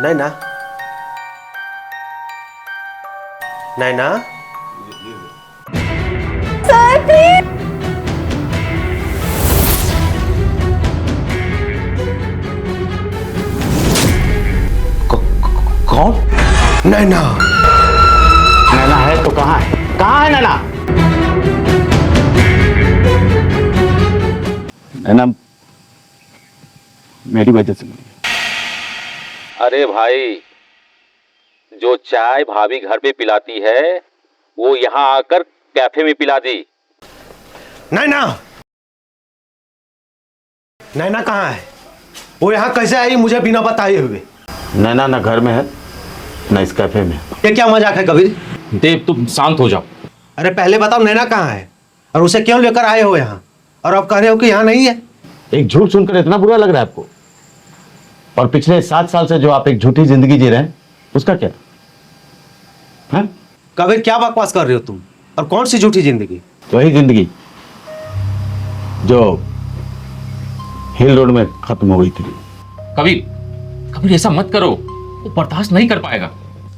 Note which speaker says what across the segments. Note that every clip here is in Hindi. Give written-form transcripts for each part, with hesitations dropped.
Speaker 1: Naina, Naina,
Speaker 2: sir please.
Speaker 1: कौन? नैना।
Speaker 3: नैना है तो कहाँ है? कहाँ है नैना? नैना मेरी वजह से।
Speaker 4: अरे भाई, जो चाय भाभी घर पे पिलाती है वो यहाँ आकर कैफे में पिला दी।
Speaker 1: नैना, नैना कहाँ है? वो यहाँ कैसे आई मुझे बिना बताए हुए?
Speaker 3: नैना ना घर में है ना इस कैफे में।
Speaker 1: ये क्या मजाक है कबीर?
Speaker 5: देव तुम शांत हो जाओ।
Speaker 1: अरे पहले बताओ नैना कहाँ है और उसे क्यों लेकर आए हो यहाँ, और अब कह रहे हो कि यहाँ नहीं है?
Speaker 3: एक झूठ सुनकर इतना बुरा लग रहा है आपको? और पिछले 7 साल से जो आप एक झूठी जिंदगी जी रहे हैं उसका क्या है?
Speaker 1: कबीर क्या बकवास कर रहे हो तुम? और कौन सी झूठी जिंदगी?
Speaker 3: वही जिंदगी जो हिल रोड में खत्म हो गई थी।
Speaker 5: कबीर, कबीर ऐसा मत करो, वो बर्दाश्त नहीं कर पाएगा।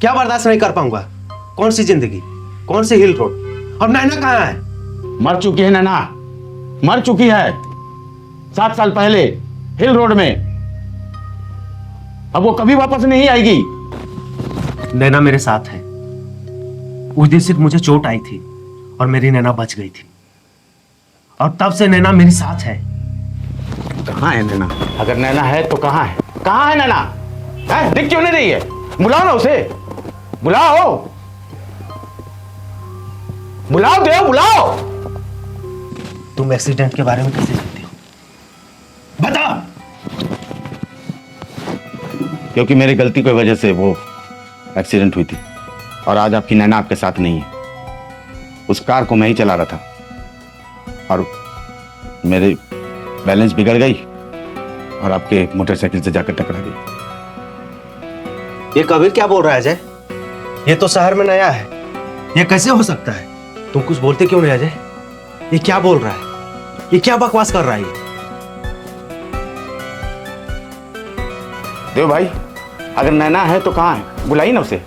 Speaker 1: क्या बर्दाश्त नहीं कर पाऊंगा? कौन सी जिंदगी, कौन सी हिल रोड? और नैना कहाँ है?
Speaker 3: मर चुकी है नैना, मर चुकी है 7 साल पहले हिल रोड में। अब वो कभी वापस नहीं आएगी।
Speaker 1: नैना मेरे साथ है। उस दिन सिर्फ मुझे चोट आई थी और मेरी नैना बच गई थी, और तब से नैना मेरे साथ है।
Speaker 3: कहाँ है नैना? अगर नैना है तो कहाँ है? कहाँ है नैना? है? दिख क्यों नहीं रही है? बुलाओ ना उसे, बुलाओ, बुलाओ देव, बुलाओ।
Speaker 1: तुम एक्सीडेंट के बारे में कैसे जानते हो? बता।
Speaker 3: क्योंकि मेरी गलती की वजह से वो एक्सीडेंट हुई थी और आज आपकी नैना आपके साथ नहीं है। उस कार को मैं ही चला रहा था और मेरे बैलेंस बिगड़ गई और आपके मोटरसाइकिल से जाकर टकरा गई।
Speaker 1: ये कबीर क्या बोल रहा है अजय? ये तो शहर में नया है, ये कैसे हो सकता है? तुम कुछ बोलते क्यों नहीं अजय? ये क्या बोल रहा है? ये क्या बकवास कर रहा है?
Speaker 3: देव भाई, अगर नैना है तो कहाँ है? बुलाइए ना उसे,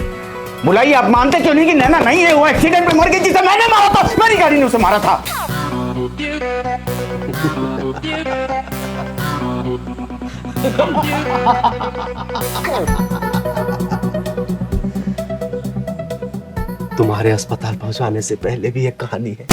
Speaker 3: बुलाइए। आप मानते क्यों नहीं कि नैना नहीं है? वो एक्सीडेंट में मर गई जिसे मैंने मारा था, मेरी गाड़ी ने उसे मारा था।
Speaker 1: तुम्हारे अस्पताल पहुंचाने से पहले भी एक कहानी है।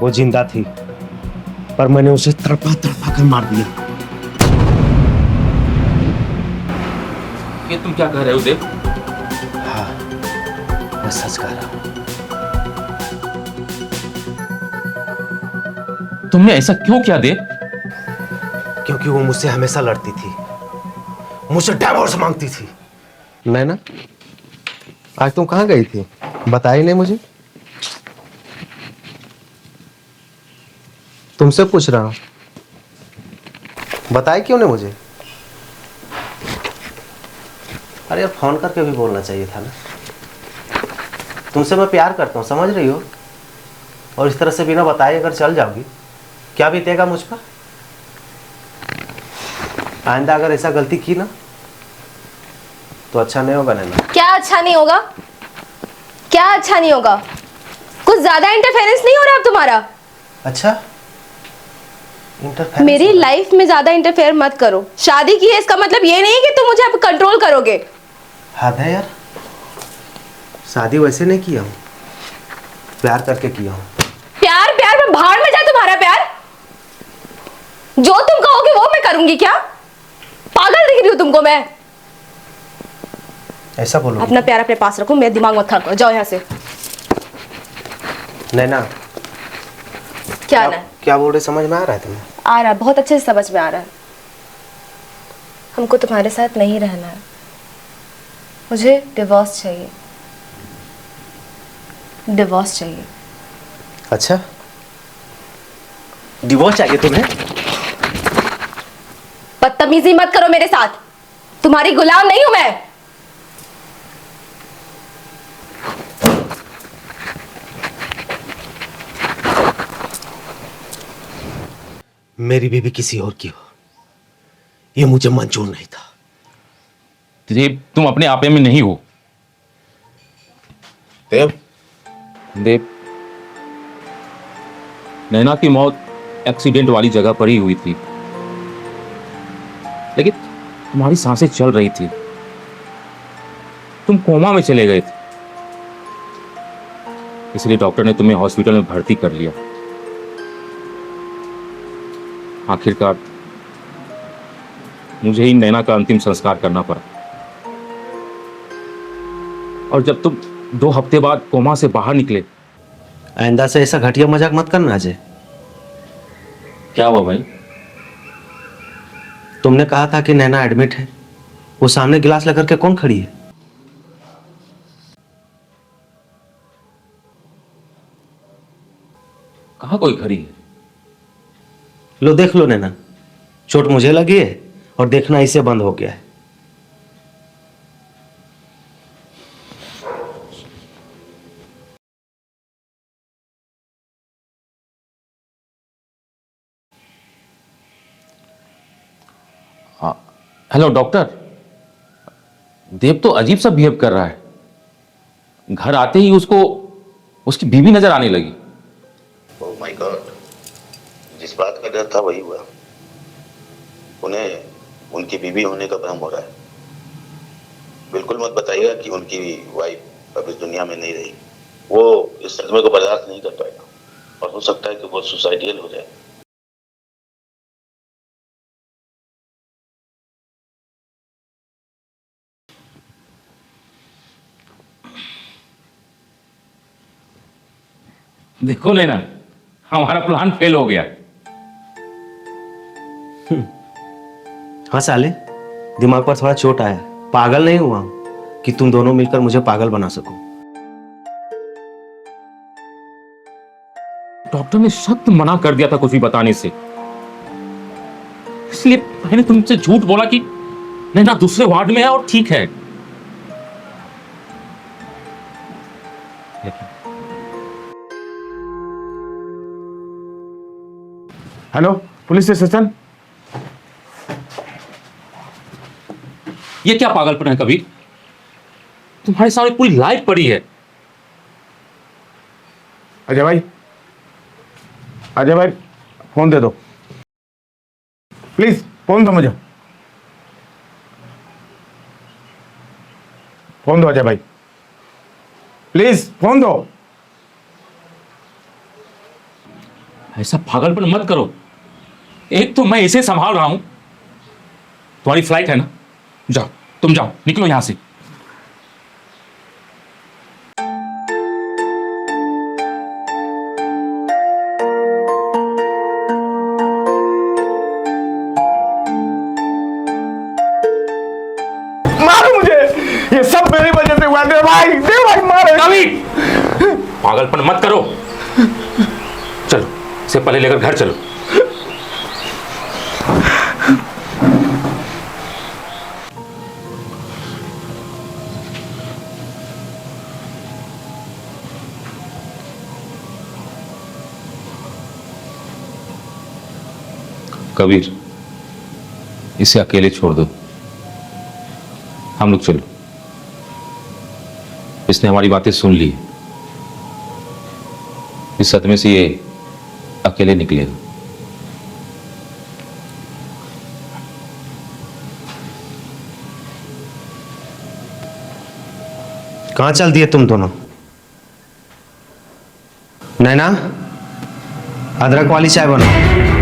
Speaker 1: वो जिंदा थी पर मैंने उसे तड़पा तड़पा कर मार दिया।
Speaker 5: ये तुम क्या कह रहे हो देव?
Speaker 1: हाँ, मैं सच कह रहा हूं।
Speaker 5: तुमने ऐसा क्यों किया देव?
Speaker 1: क्योंकि वो मुझसे हमेशा लड़ती थी, मुझसे डिवोर्स मांगती थी। नैना, आज तुम कहाँ गई थी? बताई नहीं मुझे। तुमसे पूछ रहा हूं, बताई क्यों नहीं मुझे? अरे यार, फोन करके भी बोलना चाहिए था ना। तुमसे मैं प्यार करता हूँ, समझ रही हो? और इस तरह से बिना बताए अगर चल जाओगी, क्या बीतेगा मुझ पर? आइंदा अगर ऐसा गलती की ना तो अच्छा नहीं होगा नैना।
Speaker 2: क्या अच्छा नहीं होगा? क्या अच्छा नहीं होगा? कुछ ज्यादा इंटरफेरेंस नहीं हो रहा अब तुम्हारा?
Speaker 1: अच्छा, इंटरफेरेंस?
Speaker 2: मेरी लाइफ में ज्यादा इंटरफेयर मत करो। शादी की है इसका मतलब ये नहीं कि तुम मुझे अब कंट्रोल करोगे।
Speaker 1: हाथ है यार, शादी वैसे नहीं किया हूँ, प्यार करके किया हूँ।
Speaker 2: प्यार प्यार में भाड़ में जाए तुम्हारा प्यार। जो तुम कहोगे वो मैं करूंगी क्या? पागल दिख रही हूँ तुमको मैं?
Speaker 1: ऐसा बोलो
Speaker 2: अपना प्यार अपने पास रखो, मेरे दिमाग मत खराब करो, जाओ यहाँ से।
Speaker 1: नैना,
Speaker 2: क्या ना?
Speaker 1: क्या बोल रहे समझ में आ रहा है तुम्हें?
Speaker 2: आ रहा है, बहुत अच्छे से समझ में आ रहा है। हमको तुम्हारे साथ नहीं रहना है, मुझे डिवोर्स चाहिए, डिवोर्स चाहिए।
Speaker 1: अच्छा, डिवोर्स चाहिए तुम्हें?
Speaker 2: बदतमीजी मत करो मेरे साथ, तुम्हारी गुलाम नहीं हूं मैं।
Speaker 1: मेरी बीवी किसी और की हो, ये मुझे मंजूर नहीं था।
Speaker 5: देव, तुम अपने आपे में नहीं हो।
Speaker 3: देव,
Speaker 5: देव, नैना की मौत एक्सीडेंट वाली जगह पर ही हुई थी, लेकिन तुम्हारी सांसें चल रही थी, तुम कोमा में चले गए थे, इसलिए डॉक्टर ने तुम्हें हॉस्पिटल में भर्ती कर लिया। आखिरकार मुझे ही नैना का अंतिम संस्कार करना पड़ा, और जब तुम 2 हफ्ते बाद कोमा से बाहर निकले।
Speaker 1: आइंदा से ऐसा घटिया मजाक मत करना अजय।
Speaker 5: क्या हुआ भाई?
Speaker 1: तुमने कहा था कि नैना एडमिट है, वो सामने गिलास लेकर के कौन खड़ी है?
Speaker 5: कहाँ कोई खड़ी है?
Speaker 1: लो देख लो नैना, चोट मुझे लगी है और देखना इसे बंद हो गया है।
Speaker 5: हेलो डॉक्टर, देव तो अजीब सा बिहेव कर रहा है। घर आते ही उसको उसकी बीवी नजर आने लगी।
Speaker 3: ओह माय गॉड, जिस बात का डर था वही हुआ। उन्हें उनकी बीवी होने का भ्रम हो रहा है। बिल्कुल मत बताइएगा कि उनकी वाइफ अब इस दुनिया में नहीं रही। वो इस सदमे को बर्दाश्त नहीं कर पाएगा और हो सकता है कि वो सुसाइडियल हो जाए।
Speaker 5: देखो नैना, हमारा प्लान फेल हो गया।
Speaker 1: हाँ साले, दिमाग पर थोड़ा चोट आया, पागल नहीं हुआ हूं कि तुम दोनों मिलकर मुझे पागल बना सको।
Speaker 5: डॉक्टर ने सख्त मना कर दिया था कुछ भी बताने से, इसलिए मैंने तुमसे झूठ बोला कि नैना दूसरे वार्ड में है और ठीक है।
Speaker 3: Hello, police station.
Speaker 5: ये क्या पागलपन है कबीर? तुम्हारे सामने पूरी लाइफ पड़ी है।
Speaker 3: अजय भाई, अजय भाई, फोन दे दो प्लीज। फोन दो मुझे, फोन दो अजय भाई, प्लीज फोन दो।
Speaker 5: ऐसा पागलपन मत करो। एक तो मैं इसे संभाल रहा हूं, तुम्हारी फ्लाइट है ना, जाओ, तुम जाओ, निकलो यहां से।
Speaker 3: मारो मुझे, ये सब मेरी वजह से हुआ। देव भाई मारो।
Speaker 5: कबीर, पागलपन मत करो। चलो, इसे पहले लेकर घर चलो। कबीर, इसे अकेले छोड़ दो, हम लोग चलो। इसने हमारी बातें सुन ली, इस सदमे से ये अकेले निकलेगा।
Speaker 1: कहाँ चल दिए तुम दोनों? नैना, अदरक वाली चाय बनाओ।